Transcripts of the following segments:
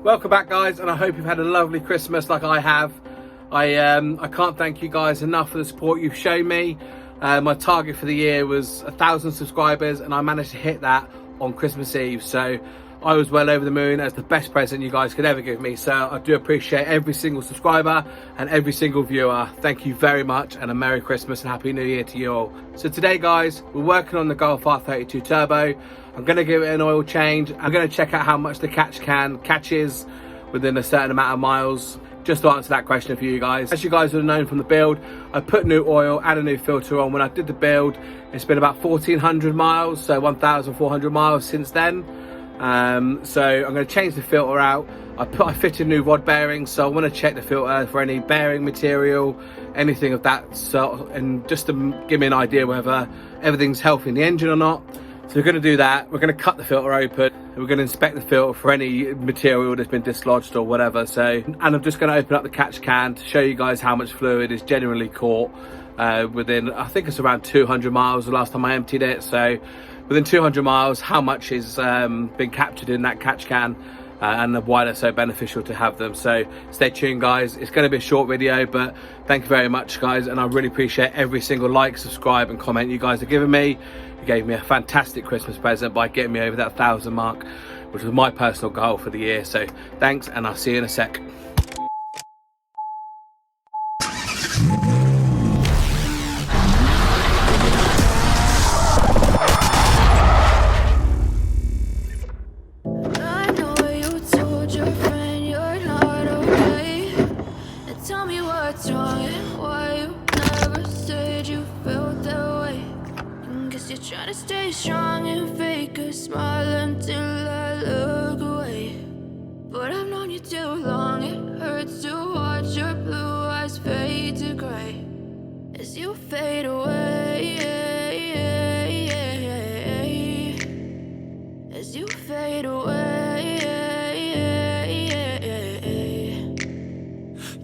Welcome back, guys, and I hope you've had a lovely Christmas like I have. I can't thank you guys enough for the support you've shown me. My target for the year was 1,000 subscribers, and I managed to hit that on Christmas Eve, so I was well over the moon. As the best present you guys could ever give me, so I do appreciate every single subscriber and every single viewer. Thank you very much, and a Merry Christmas and Happy New Year to you all. So today, guys, we're working on the Golf R32 Turbo. I'm going to give it an oil change. I'm going to check out how much the catch can catches within a certain amount of miles, just to answer that question for you guys. As you guys would have known from the build, I put new oil and a new filter on. When I did the build, it's been about 1,400 miles, so 1,400 miles since then. So I'm going to change the filter out. I fitted new rod bearings, so I want to check the filter for any bearing material, anything of that sort, and just to give me an idea whether everything's healthy in the engine or not. So we're going to do that. We're going to cut the filter open, and we're going to inspect the filter for any material that's been dislodged or whatever. So, and I'm just going to open up the catch can to show you guys how much fluid is generally caught within, I think it's around 200 miles the last time I emptied it. So within 200 miles, how much is been captured in that catch can, and why they're so beneficial to have them. So stay tuned, guys. It's going to be a short video, but thank you very much, guys, and I really appreciate every single like, subscribe and comment you guys have given me. You gave me a fantastic Christmas present by getting me over that 1,000 mark, which was my personal goal for the year. So thanks, and I'll see you in a sec. Try to stay strong and fake a smile until I look away. But I've known you too long, it hurts to watch your blue eyes fade to gray as you fade away, as you fade away.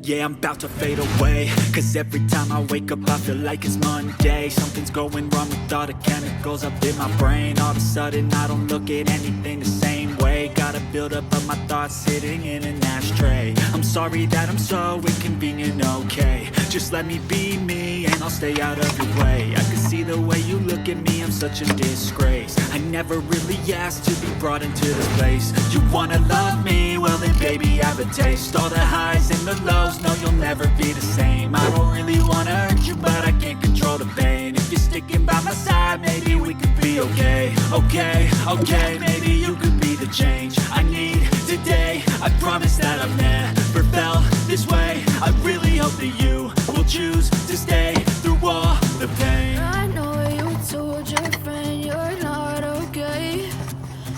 Yeah, I'm about to fade away, cause every time I wake up I feel like it's Monday. Something's going wrong with all the chemicals up in my brain. All of a sudden I don't look at anything the same way. Got a buildup of my thoughts sitting in an ashtray. I'm sorry that I'm so inconvenient, okay. Just let me be me and I'll stay out of your way. I can see the way you look at me, I'm such a disgrace. I never really asked to be brought into this place. You wanna love me? Well then baby have a taste. All the highs and the lows, no you'll never be the same. I don't really wanna hurt you, but I can't control the pain. If you're sticking by my side, maybe we could be okay. Okay, maybe you could be the change I need today. I promise that I've never felt this way. I really hope that you will choose to stay through all the pain. I know you told your friend you're not okay,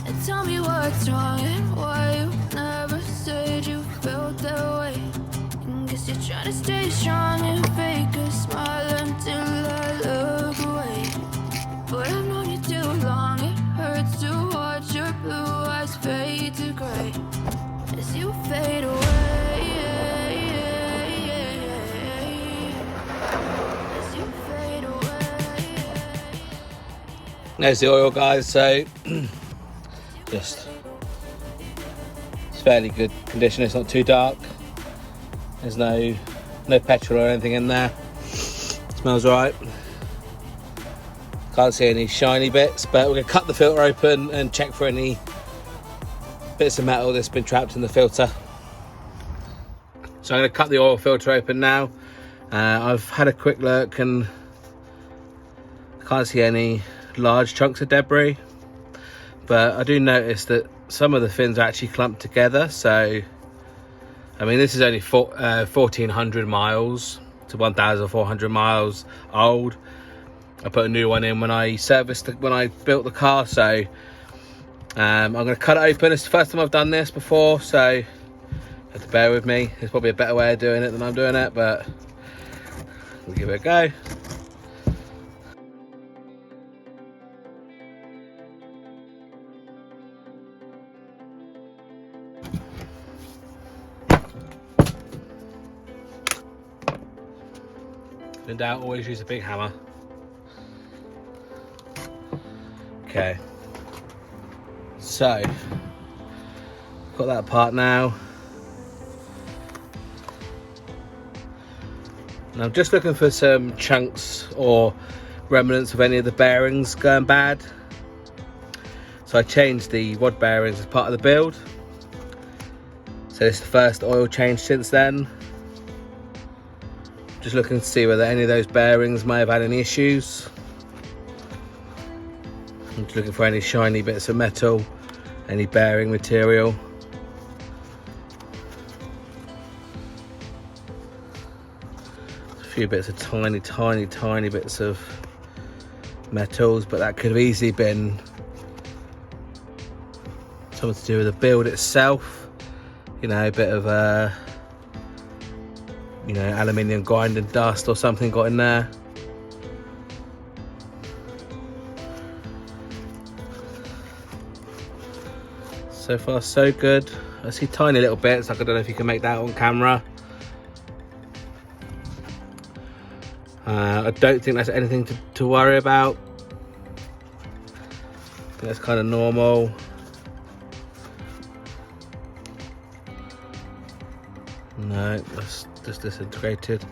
and tell me what's wrong and why you never said you felt that way. Guess you're trying to stay strong and fake a smile until I look away. But I've known you too long, it hurts to watch your blue eyes fade to gray as you fade away, as you fade away. There's the oil, guys. So just, it's fairly good condition. It's not too dark. There's no petrol or anything in there. Smells alright. Can't see any shiny bits, but we're going to cut the filter open and check for any bits of metal that's been trapped in the filter. So I'm going to cut the oil filter open now. I've had a quick look and can't see any large chunks of debris, but I do notice that some of the fins are actually clumped together. So I mean, this is only 1,400 miles to 1,400 miles old. I put a new one in when I built the car, so I'm going to cut it open. It's the first time I've done this before, so you have to bear with me. There's probably a better way of doing it than I'm doing it, but we'll give it a go. In doubt, always use a big hammer. Okay, so got that apart now. And I'm just looking for some chunks or remnants of any of the bearings going bad. So I changed the rod bearings as part of the build. So this is the first oil change since then. Just looking to see whether any of those bearings may have had any issues. I'm just looking for any shiny bits of metal, any bearing material. A few bits of tiny bits of metals, but that could have easily been something to do with the build itself. You know, a bit of you know, aluminium grinding dust or something got in there. So far so good. I see tiny little bits, like I don't know if you can make that on camera. I don't think that's anything to worry about. I think that's kind of normal. No, that's just disintegrated.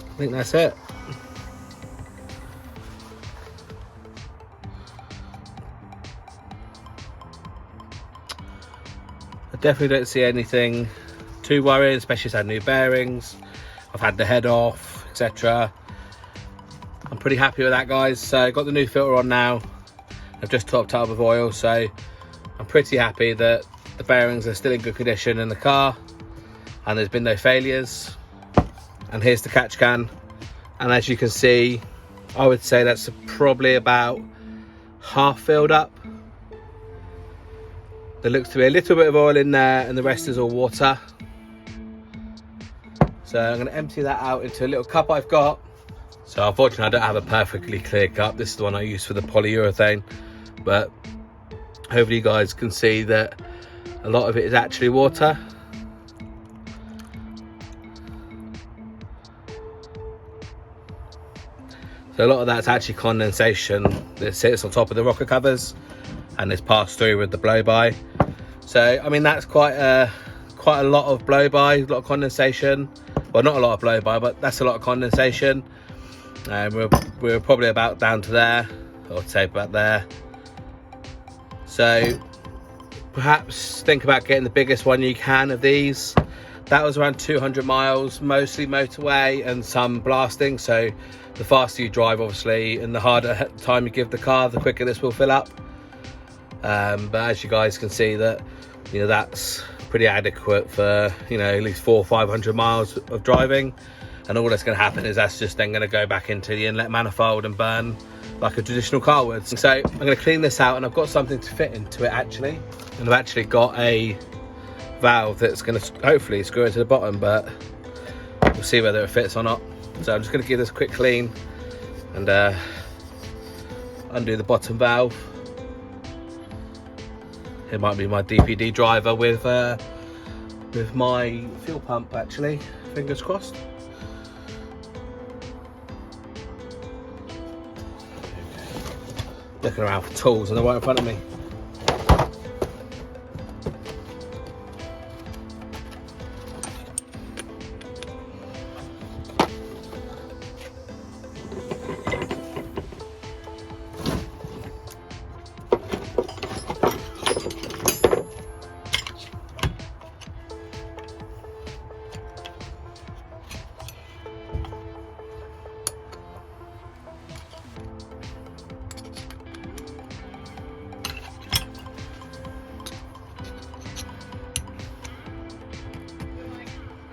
I think that's it. I definitely don't see anything too worrying, especially as I had new bearings. I've had the head off, etc. I'm pretty happy with that, guys. So I got the new filter on now. I've just topped up with oil, so I'm pretty happy that the bearings are still in good condition in the car and there's been no failures. And here's the catch can, and as you can see, I would say that's probably about half filled up. There looks to be a little bit of oil in there and the rest is all water. So I'm going to empty that out into a little cup I've got. So unfortunately I don't have a perfectly clear cup. This is the one I use for the polyurethane, but hopefully you guys can see that a lot of it is actually water. So a lot of that's actually condensation that sits on top of the rocker covers and is passed through with the blow-by. So I mean, that's quite a lot of blow-by, a lot of condensation. Well, not a lot of blow-by, but that's a lot of condensation. We're probably about down to there, or say about there. So perhaps think about getting the biggest one you can of these. That was around 200 miles, mostly motorway and some blasting. So the faster you drive, obviously, and the harder time you give the car, the quicker this will fill up. But as you guys can see, that, you know, that's pretty adequate for, you know, at least 400 or 500 miles of driving. And all that's going to happen is that's just then going to go back into the inlet manifold and burn like a traditional car would. So I'm going to clean this out, and I've got something to fit into it actually. And I've actually got a valve that's going to hopefully screw into the bottom, but we'll see whether it fits or not. So I'm just going to give this a quick clean and undo the bottom valve. It might be my DPD driver with my fuel pump actually, fingers crossed. Looking around for tools and they're right in front of me.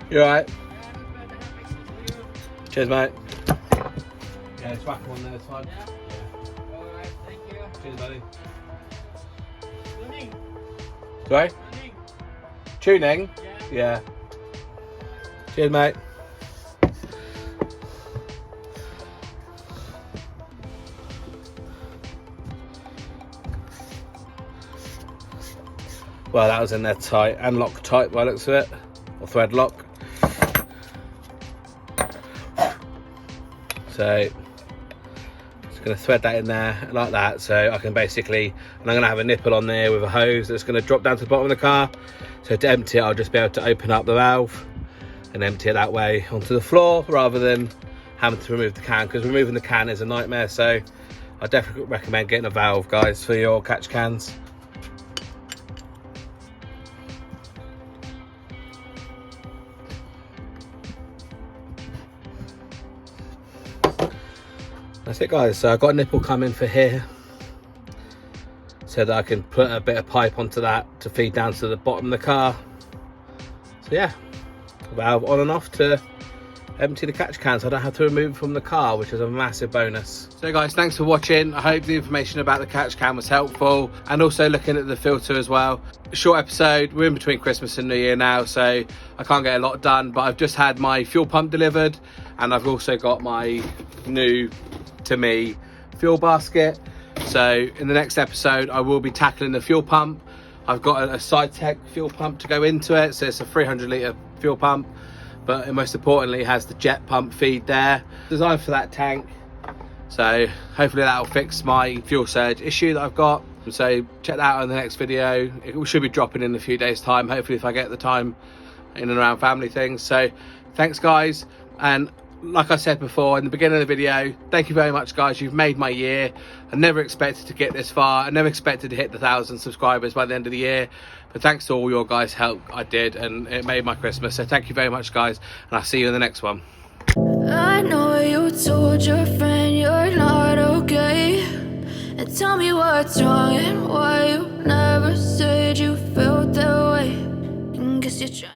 You alright? Cheers, mate. Yeah, just whack them on there, it's fine. Yeah. Alright, thank you. Cheers, buddy. Tuning. Sorry? Tuning. Tuning? Yeah. Cheers, mate. Well, that was in there tight and lock tight by the looks of it, or thread lock. So just going to thread that in there like that, so I can basically, and I'm going to have a nipple on there with a hose that's going to drop down to the bottom of the car. So to empty it, I'll just be able to open up the valve and empty it that way onto the floor, rather than having to remove the can, because removing the can is a nightmare. So I definitely recommend getting a valve, guys, for your catch cans. That's it, guys. So I've got a nipple coming for here, so that I can put a bit of pipe onto that to feed down to the bottom of the car. So yeah, valve on and off to empty the catch can, so I don't have to remove it from the car, which is a massive bonus. So guys, thanks for watching. I hope the information about the catch can was helpful, and also looking at the filter as well. Short episode, we're in between Christmas and New Year now, so I can't get a lot done, but I've just had my fuel pump delivered, and I've also got my new, to me, fuel basket. So in the next episode, I will be tackling the fuel pump. I've got a side tech fuel pump to go into it, so it's a 300 litre fuel pump, but most importantly it has the jet pump feed there, designed for that tank. So hopefully that will fix my fuel surge issue that I've got. So check that out in the next video. It should be dropping in a few days time, hopefully, if I get the time in and around family things. So thanks guys, and like I said before in the beginning of the video, thank you very much guys. You've made my year. I never expected to get this far. I never expected to hit the 1,000 subscribers by the end of the year, but thanks to all your guys' help, I did, and it made my Christmas. So thank you very much guys, and I'll see you in the next one. I know you told your friend you're not okay, and tell me what's wrong and why you never said you felt that way. And guess you're trying